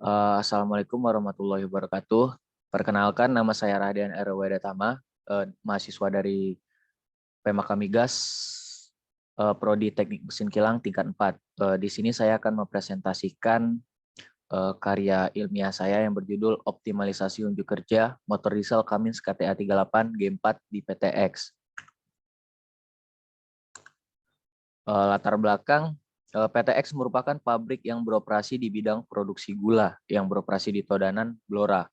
Assalamualaikum warahmatullahi wabarakatuh. Perkenalkan, nama saya Radian R. Wedatama, mahasiswa dari PMK Migas, Prodi Teknik Mesin Kilang tingkat 4. Di sini saya akan mempresentasikan karya ilmiah saya yang berjudul Optimalisasi Unjuk Kerja Motor Diesel Cummins KTA 38 G4 di PTX. Latar belakang, PTX merupakan pabrik yang beroperasi di bidang produksi gula yang beroperasi di Todanan, Blora.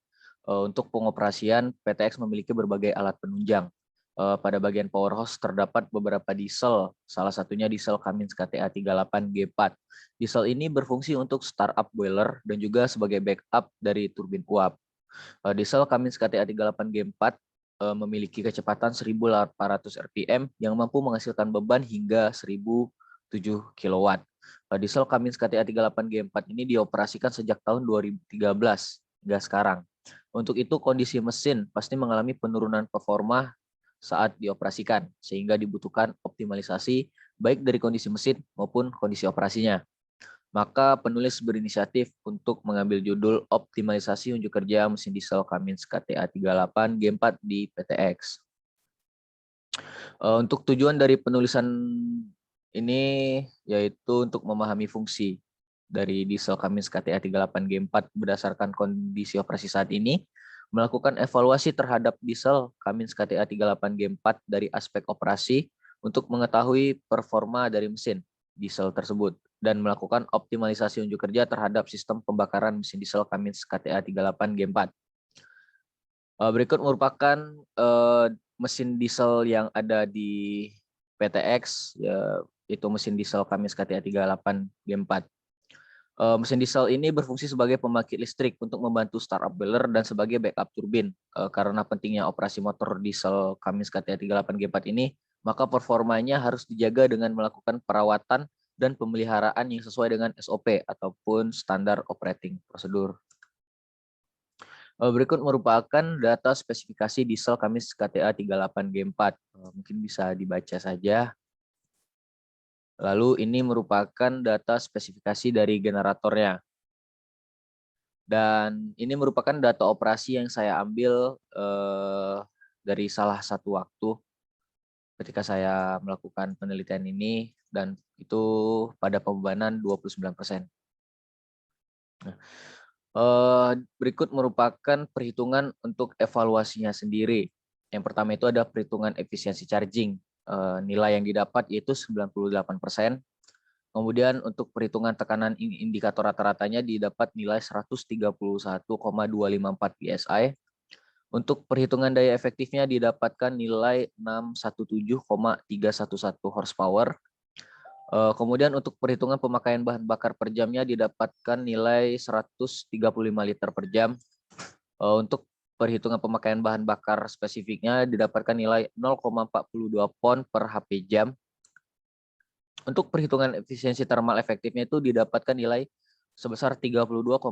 Untuk pengoperasian, PTX memiliki berbagai alat penunjang. Pada bagian power hose terdapat beberapa diesel, salah satunya diesel Cummins KTA 38 G4. Diesel ini berfungsi untuk startup boiler dan juga sebagai backup dari turbin uap. Diesel Cummins KTA 38 G4 memiliki kecepatan 1.800 rpm yang mampu menghasilkan beban hingga 1.007 kW. Diesel Cummins KTA 38 G4 ini dioperasikan sejak tahun 2013 hingga sekarang. Untuk itu kondisi mesin pasti mengalami penurunan performa saat dioperasikan, sehingga dibutuhkan optimalisasi baik dari kondisi mesin maupun kondisi operasinya. Maka penulis berinisiatif untuk mengambil judul Optimalisasi Unjuk Kerja Mesin Diesel Cummins KTA 38 G4 di PTX. Untuk tujuan dari penulisan ini yaitu untuk memahami fungsi dari diesel Cummins KTA 38 G4 berdasarkan kondisi operasi saat ini, melakukan evaluasi terhadap diesel Cummins KTA 38 G4 dari aspek operasi untuk mengetahui performa dari mesin diesel tersebut dan melakukan optimalisasi unjuk kerja terhadap sistem pembakaran mesin diesel Cummins KTA 38 G4. Berikut merupakan mesin diesel yang ada di PTX, yaitu mesin diesel Cummins KTA 38 G4. Mesin diesel ini berfungsi sebagai pembangkit listrik untuk membantu startup boiler dan sebagai backup turbin. Karena pentingnya operasi motor diesel Cummins KTA 38 G4 ini, maka performanya harus dijaga dengan melakukan perawatan dan pemeliharaan yang sesuai dengan SOP ataupun standar operating prosedur. Berikut merupakan data spesifikasi diesel Cummins KTA 38 G4. Mungkin bisa dibaca saja. Lalu ini merupakan data spesifikasi dari generatornya. Dan ini merupakan data operasi yang saya ambil dari salah satu waktu ketika saya melakukan penelitian ini, dan itu pada pembebanan 29%. Berikut merupakan perhitungan untuk evaluasinya sendiri. Yang pertama itu ada perhitungan efisiensi charging. Nilai yang didapat yaitu 98%. Kemudian untuk perhitungan tekanan indikator rata-ratanya didapat nilai 131,254 PSI. Untuk perhitungan daya efektifnya didapatkan nilai 617,311 horsepower. Kemudian untuk perhitungan pemakaian bahan bakar per jamnya didapatkan nilai 135 liter per jam. Untuk perhitungan pemakaian bahan bakar spesifiknya didapatkan nilai 0,42 pon per HP jam. Untuk perhitungan efisiensi thermal efektifnya itu didapatkan nilai sebesar 32,9%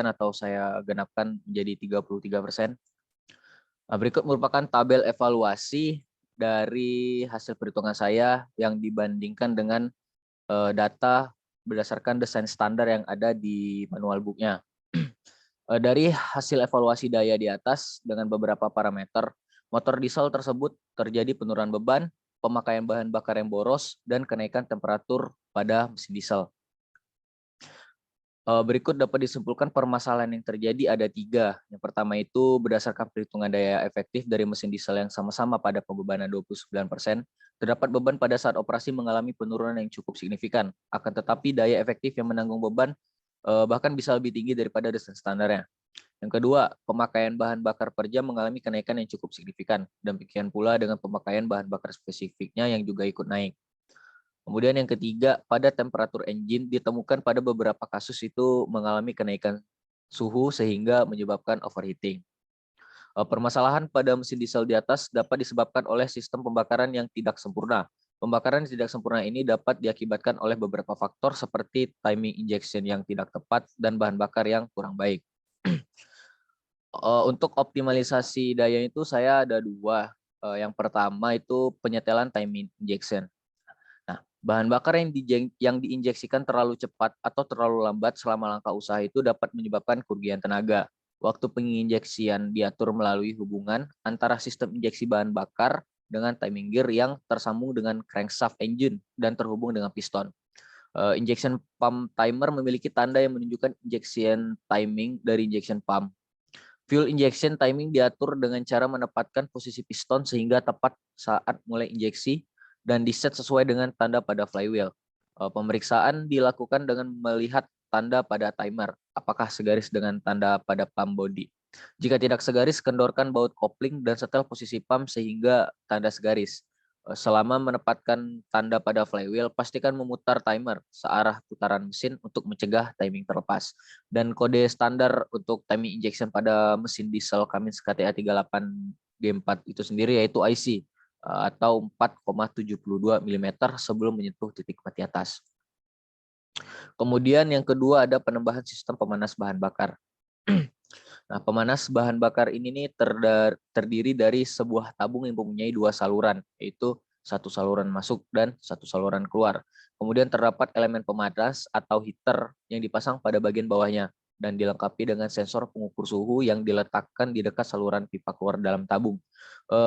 atau saya genapkan menjadi 33%. Berikut merupakan tabel evaluasi dari hasil perhitungan saya yang dibandingkan dengan data berdasarkan desain standar yang ada di manual booknya. Dari hasil evaluasi daya di atas dengan beberapa parameter, motor diesel tersebut terjadi penurunan beban, pemakaian bahan bakar yang boros, dan kenaikan temperatur pada mesin diesel. Berikut dapat disimpulkan permasalahan yang terjadi ada 3. Yang pertama itu berdasarkan perhitungan daya efektif dari mesin diesel yang sama-sama pada pembebanan 29%, terdapat beban pada saat operasi mengalami penurunan yang cukup signifikan. Akan tetapi daya efektif yang menanggung beban bahkan bisa lebih tinggi daripada desain standarnya. Yang kedua, pemakaian bahan bakar per jam mengalami kenaikan yang cukup signifikan, dan demikian pula dengan pemakaian bahan bakar spesifiknya yang juga ikut naik. Kemudian yang ketiga, pada temperatur engine ditemukan pada beberapa kasus itu mengalami kenaikan suhu sehingga menyebabkan overheating. Permasalahan pada mesin diesel di atas dapat disebabkan oleh sistem pembakaran yang tidak sempurna. Pembakaran yang tidak sempurna ini dapat diakibatkan oleh beberapa faktor seperti timing injection yang tidak tepat dan bahan bakar yang kurang baik. Untuk optimalisasi daya itu saya ada 2. Yang pertama itu penyetelan timing injection. Nah, Bahan bakar yang diinjeksikan terlalu cepat atau terlalu lambat selama langkah usaha itu dapat menyebabkan kerugian tenaga. Waktu penginjeksian diatur melalui hubungan antara sistem injeksi bahan bakar dengan timing gear yang tersambung dengan crankshaft engine dan terhubung dengan piston. Injection pump timer memiliki tanda yang menunjukkan injection timing dari injection pump. Fuel injection timing diatur dengan cara menempatkan posisi piston sehingga tepat saat mulai injeksi dan diset sesuai dengan tanda pada flywheel. Pemeriksaan dilakukan dengan melihat tanda pada timer, apakah segaris dengan tanda pada pump body. Jika tidak segaris, kendorkan baut kopling dan setel posisi pump sehingga tanda segaris. Selama menempatkan tanda pada flywheel, pastikan memutar timer searah putaran mesin untuk mencegah timing terlepas. Dan kode standar untuk timing injection pada mesin diesel Cummins KTA 38 G4 itu sendiri yaitu IC atau 4,72 mm sebelum menyentuh titik mati atas. Kemudian yang kedua ada penambahan sistem pemanas bahan bakar. Nah, pemanas bahan bakar ini nih terdiri dari sebuah tabung yang mempunyai dua saluran, yaitu satu saluran masuk dan satu saluran keluar. Kemudian terdapat elemen pemanas atau heater yang dipasang pada bagian bawahnya dan dilengkapi dengan sensor pengukur suhu yang diletakkan di dekat saluran pipa keluar dalam tabung.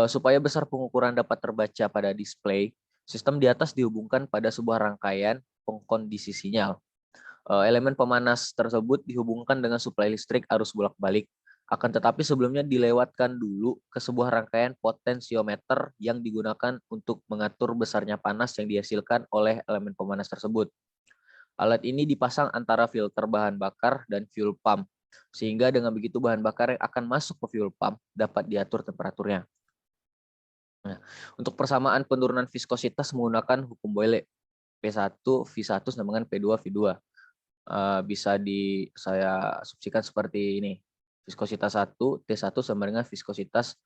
Supaya besar pengukuran dapat terbaca pada display, sistem di atas dihubungkan pada sebuah rangkaian pengkondisi sinyal. Elemen pemanas tersebut dihubungkan dengan suplai listrik arus bolak-balik, akan tetapi sebelumnya dilewatkan dulu ke sebuah rangkaian potensiometer yang digunakan untuk mengatur besarnya panas yang dihasilkan oleh elemen pemanas tersebut. Alat ini dipasang antara filter bahan bakar dan fuel pump, sehingga dengan begitu bahan bakar yang akan masuk ke fuel pump dapat diatur temperaturnya. Nah, untuk persamaan penurunan viskositas menggunakan hukum Boyle, P1 V1 sama dengan P2 V2. Bisa saya substitusikan seperti ini. Viskositas 1 T1 sama dengan viskositas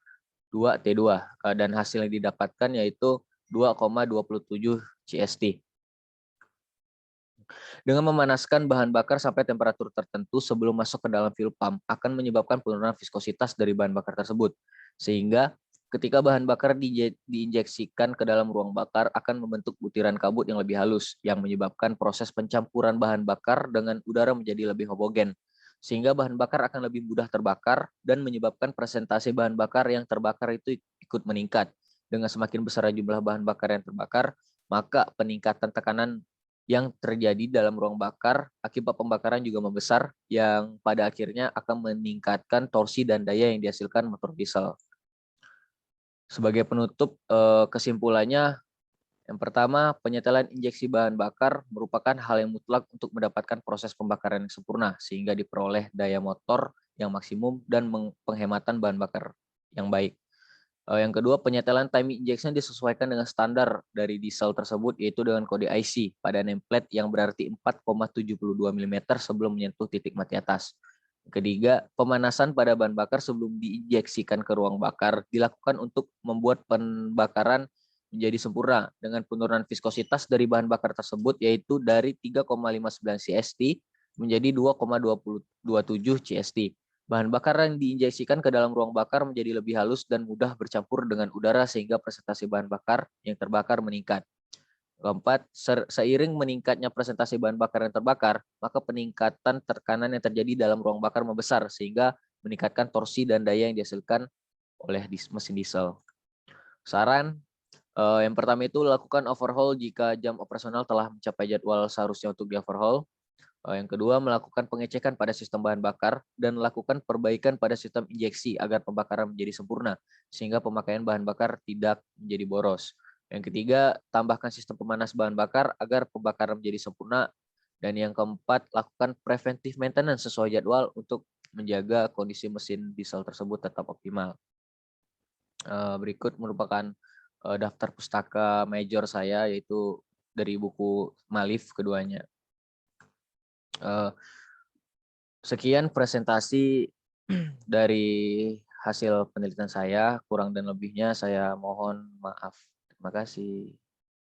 2 T2 dan hasil yang didapatkan yaitu 2,27 CST. Dengan memanaskan bahan bakar sampai temperatur tertentu sebelum masuk ke dalam fuel pump akan menyebabkan penurunan viskositas dari bahan bakar tersebut. Sehingga ketika bahan bakar diinjeksikan ke dalam ruang bakar akan membentuk butiran kabut yang lebih halus yang menyebabkan proses pencampuran bahan bakar dengan udara menjadi lebih homogen. Sehingga bahan bakar akan lebih mudah terbakar dan menyebabkan presentasi bahan bakar yang terbakar itu ikut meningkat. Dengan semakin besar jumlah bahan bakar yang terbakar, maka peningkatan tekanan yang terjadi dalam ruang bakar akibat pembakaran juga membesar yang pada akhirnya akan meningkatkan torsi dan daya yang dihasilkan motor diesel. Sebagai penutup, kesimpulannya yang pertama, penyetelan injeksi bahan bakar merupakan hal yang mutlak untuk mendapatkan proses pembakaran yang sempurna sehingga diperoleh daya motor yang maksimum dan penghematan bahan bakar yang baik. Yang kedua, penyetelan timing injection disesuaikan dengan standar dari diesel tersebut, yaitu dengan kode IC pada nameplate yang berarti 4,72 mm sebelum menyentuh titik mati atas. Ketiga, pemanasan pada bahan bakar sebelum diinjeksikan ke ruang bakar dilakukan untuk membuat pembakaran menjadi sempurna dengan penurunan viskositas dari bahan bakar tersebut, yaitu dari 3,59 CST menjadi 2,27 CST. Bahan bakar yang diinjeksikan ke dalam ruang bakar menjadi lebih halus dan mudah bercampur dengan udara sehingga presentasi bahan bakar yang terbakar meningkat. Keempat, seiring meningkatnya presentasi bahan bakar yang terbakar, maka peningkatan tekanan yang terjadi dalam ruang bakar membesar sehingga meningkatkan torsi dan daya yang dihasilkan oleh mesin diesel. Saran, yang pertama itu lakukan overhaul jika jam operasional telah mencapai jadwal seharusnya untuk di-overhaul. Yang kedua, melakukan pengecekan pada sistem bahan bakar dan lakukan perbaikan pada sistem injeksi agar pembakaran menjadi sempurna, sehingga pemakaian bahan bakar tidak menjadi boros. Yang ketiga, tambahkan sistem pemanas bahan bakar agar pembakaran menjadi sempurna. Dan yang keempat, lakukan preventive maintenance sesuai jadwal untuk menjaga kondisi mesin diesel tersebut tetap optimal. Berikut merupakan daftar pustaka major saya, yaitu dari buku Malif keduanya. Sekian presentasi dari hasil penelitian saya, kurang dan lebihnya saya mohon maaf. Terima kasih.